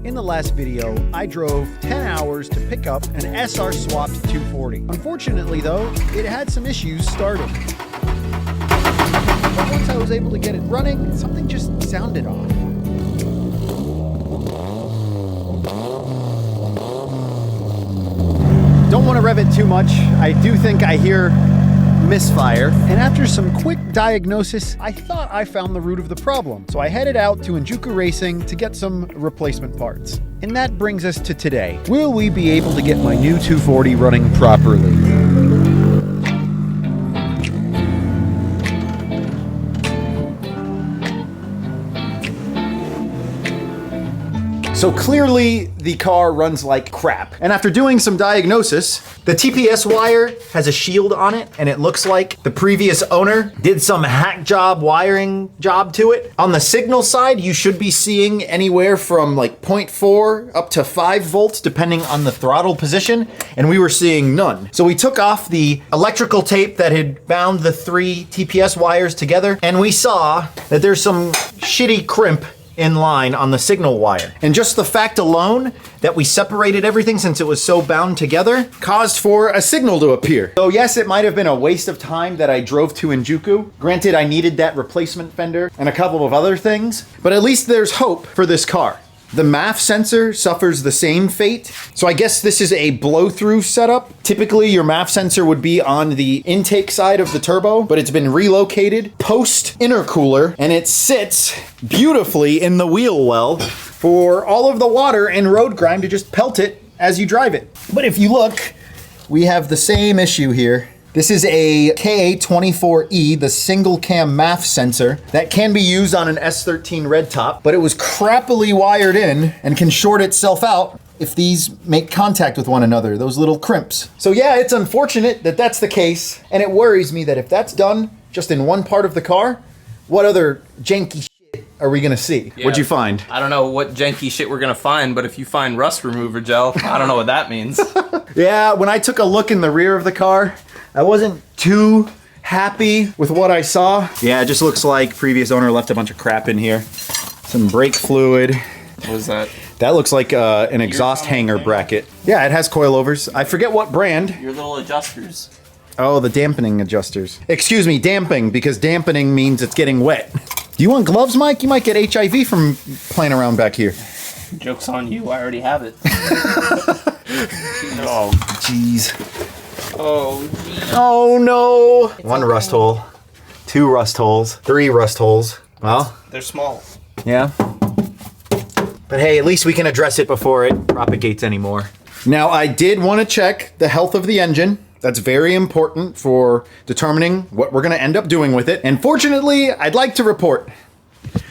In the last video, I drove 10 hours to pick up an SR swapped 240. Unfortunately though, it had some issues starting. But once I was able to get it running, something just sounded off. Don't want to rev it too much. I do think I hear misfire. And after some quick diagnosis, I thought I found the root of the problem. So I headed out to Injuku Racing to get some replacement parts. And that brings us to today. Will we be able to get my new 240 running properly? So clearly the car runs like crap. And after doing some diagnosis, the TPS wire has a shield on it and it looks like the previous owner did some hack job wiring job to it. On the signal side, you should be seeing anywhere from like 0.4 up to 5 volts depending on the throttle position, and we were seeing none. So we took off the electrical tape that had bound the 3 TPS wires together, and we saw that there's some shitty crimp in line on the signal wire. And just the fact alone that we separated everything since it was so bound together caused for a signal to appear. So yes, it might have been a waste of time that I drove to Injuku. Granted, I needed that replacement fender and a couple of other things, but at least there's hope for this car. The MAF sensor suffers the same fate. So I guess this is a blow-through setup. Typically your MAF sensor would be on the intake side of the turbo, but it's been relocated post intercooler and it sits beautifully in the wheel well for all of the water and road grime to just pelt it as you drive it. But if you look, we have the same issue here. This is a KA24E, the single cam MAF sensor that can be used on an S13 red top, but it was crappily wired in and can short itself out if these make contact with one another, those little crimps. So yeah, it's unfortunate that that's the case, and it worries me that if that's done just in one part of the car, what other janky shit are we gonna see? Yeah. What'd you find? I don't know what janky shit we're gonna find, but if you find rust remover gel, I don't know what that means. Yeah, when I took a look in the rear of the car, I wasn't too happy with what I saw. Yeah, it just looks like previous owner left a bunch of crap in here. Some brake fluid. What is that? That looks like an exhaust hanger bracket. Yeah, it has coilovers. I forget what brand. Your little adjusters. Oh, the dampening adjusters. Excuse me, damping, because dampening means it's getting wet. Do you want gloves, Mike? You might get HIV from playing around back here. Joke's on you, I already have it. Oh, jeez. Oh, geez. Oh no! It's one okay. Rust hole, 2 rust holes, 3 rust holes. Well, they're small. Yeah. But hey, at least we can address it before it propagates anymore. Now, I did want to check the health of the engine. That's very important for determining what we're going to end up doing with it. And fortunately, I'd like to report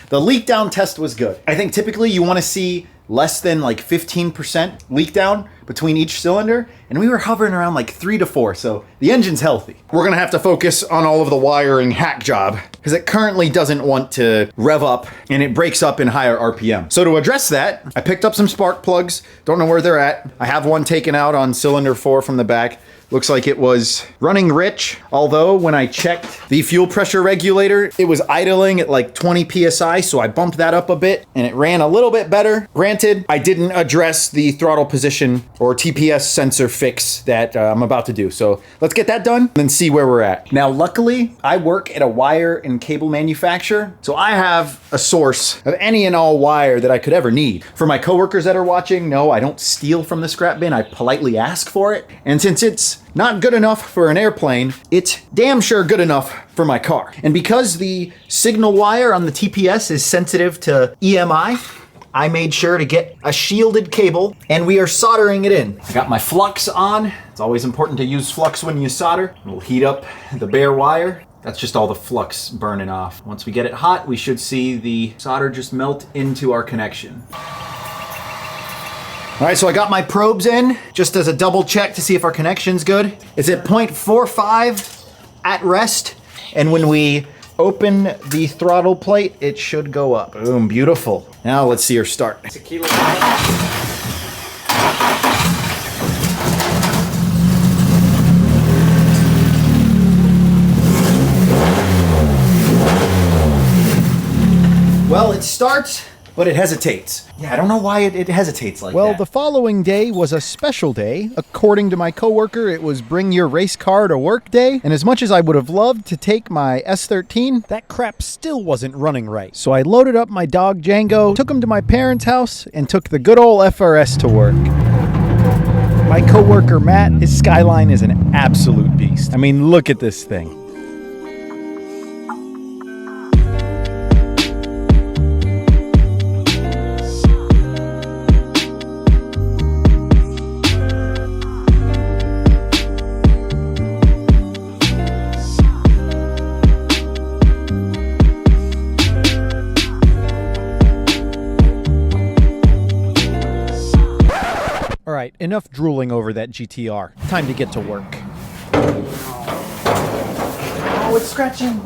the leak down test was good. I think typically you want to see less than like 15% leak down between each cylinder, and we were hovering around like 3 to 4, so the engine's healthy. We're gonna have to focus on all of the wiring hack job because it currently doesn't want to rev up and it breaks up in higher RPM. So to address that, I picked up some spark plugs. Don't know where they're at. I have one taken out on cylinder 4 from the back. Looks like it was running rich, although when I checked the fuel pressure regulator, it was idling at like 20 PSI, so I bumped that up a bit and it ran a little bit better. Granted, I didn't address the throttle position or TPS sensor fix that I'm about to do. So let's get that done and then see where we're at. Now, luckily, I work at a wire and cable manufacturer, so I have a source of any and all wire that I could ever need. For my coworkers that are watching, no, I don't steal from the scrap bin. I politely ask for it. And since it's not good enough for an airplane, it's damn sure good enough for my car. And because the signal wire on the TPS is sensitive to EMI, I made sure to get a shielded cable and we are soldering it in. I got my flux on. It's always important to use flux when you solder. It'll heat up the bare wire. That's just all the flux burning off. Once we get it hot, we should see the solder just melt into our connection. All right, so I got my probes in just as a double check to see if our connection's good. It's at 0.45 at rest, and when we open the throttle plate, it should go up. Boom, beautiful. Now let's see her start. It's a kilo. Well, it starts but it hesitates. Yeah, I don't know why it hesitates like that. Well, the following day was a special day. According to my coworker, it was bring your race car to work day. And as much as I would have loved to take my S13, that crap still wasn't running right. So I loaded up my dog Django, took him to my parents' house, and took the good old FRS to work. My coworker Matt, his Skyline is an absolute beast. I mean, look at this thing. All right, enough drooling over that GTR. Time to get to work. Oh, it's scratching.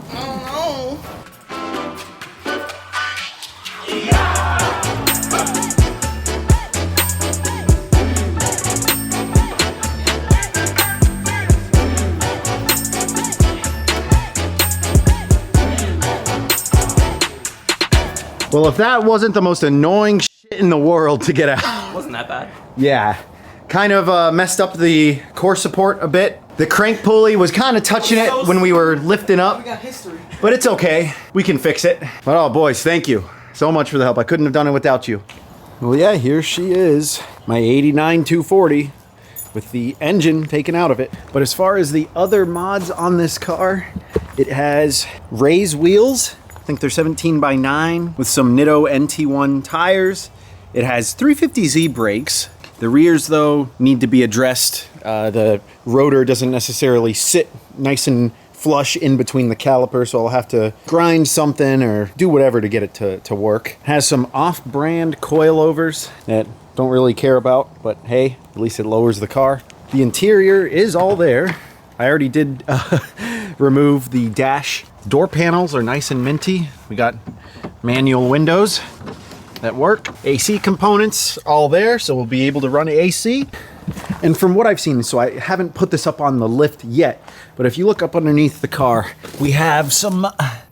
Well, if that wasn't the most annoying shit in the world to get out. Wasn't that bad? Yeah, kind of messed up the core support a bit. The crank pulley was kind of touching it when we were lifting up. We got history. But it's okay, we can fix it. But oh boys, thank you so much for the help. I couldn't have done it without you. Well yeah, here she is, my 89 240 with the engine taken out of it. But as far as the other mods on this car, it has raised wheels. I think they're 17x9 with some Nitto NT1 tires. It has 350Z brakes. The rears, though, need to be addressed. The rotor doesn't necessarily sit nice and flush in between the calipers, so I'll have to grind something or do whatever to get it to work. It has some off-brand coilovers that don't really care about, but hey, at least it lowers the car. The interior is all there. I already did remove the dash. Door panels are nice and minty. We got manual windows that work. AC components all there, so we'll be able to run AC. And from what I've seen, so I haven't put this up on the lift yet, but if you look up underneath the car, we have some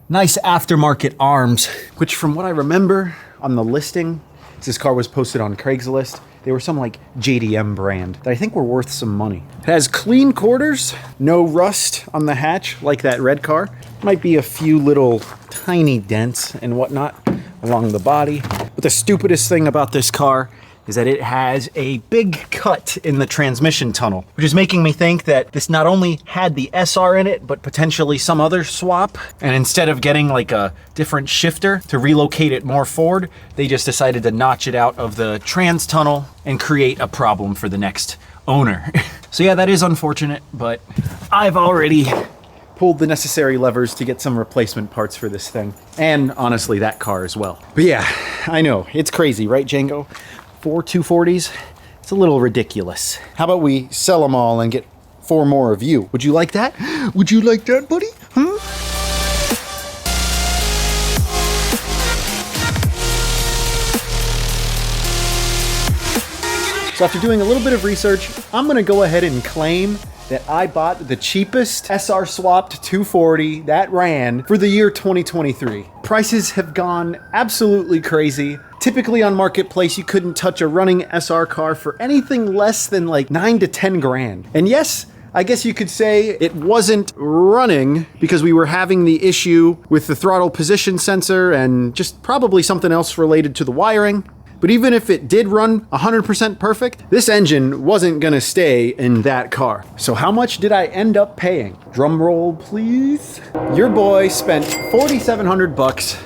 nice aftermarket arms, which from what I remember on the listing, this car was posted on Craigslist. They were some like JDM brand that I think were worth some money. It has clean quarters, no rust on the hatch like that red car. Might be a few little tiny dents and whatnot along the body. But the stupidest thing about this car is that it has a big cut in the transmission tunnel, which is making me think that this not only had the SR in it, but potentially some other swap. And instead of getting like a different shifter to relocate it more forward, they just decided to notch it out of the trans tunnel and create a problem for the next owner. So yeah, that is unfortunate, but I've already pulled the necessary levers to get some replacement parts for this thing. And honestly, that car as well. But yeah, I know, it's crazy, right, Django? 4 240s, it's a little ridiculous. How about we sell them all and get 4 more of you? Would you like that? Would you like that, buddy? Huh? So after doing a little bit of research, I'm gonna go ahead and claim that I bought the cheapest SR swapped 240 that ran for the year 2023. Prices have gone absolutely crazy. Typically on Marketplace, you couldn't touch a running SR car for anything less than like 9 to 10 grand. And yes, I guess you could say it wasn't running because we were having the issue with the throttle position sensor and just probably something else related to the wiring. But even if it did run 100% perfect, this engine wasn't gonna stay in that car. So how much did I end up paying? Drum roll, please. Your boy spent 4,700 bucks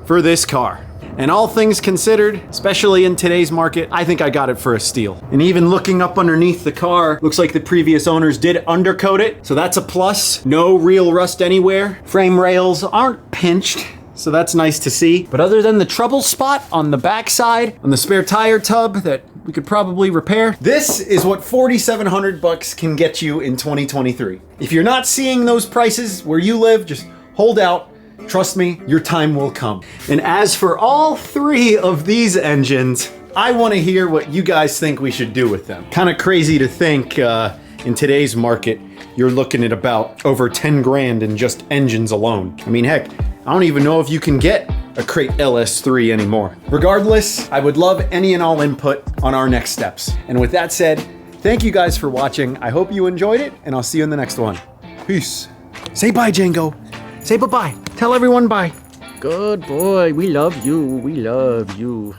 for this car. And all things considered, especially in today's market, I think I got it for a steal. And even looking up underneath the car, looks like the previous owners did undercoat it, so that's a plus. No real rust anywhere. Frame rails aren't pinched, so that's nice to see. But other than the trouble spot on the backside, on the spare tire tub that we could probably repair, this is what 4,700 bucks can get you in 2023. If you're not seeing those prices where you live, just hold out. Trust me, your time will come. And as for all 3 of these engines, I want to hear what you guys think we should do with them. Kind of crazy to think in today's market, you're looking at about over 10 grand in just engines alone. I mean, heck, I don't even know if you can get a crate LS3 anymore. Regardless, I would love any and all input on our next steps. And with that said, thank you guys for watching. I hope you enjoyed it, and I'll see you in the next one. Peace. Say bye, Django. Say bye-bye. Tell everyone bye. Good boy. We love you. We love you.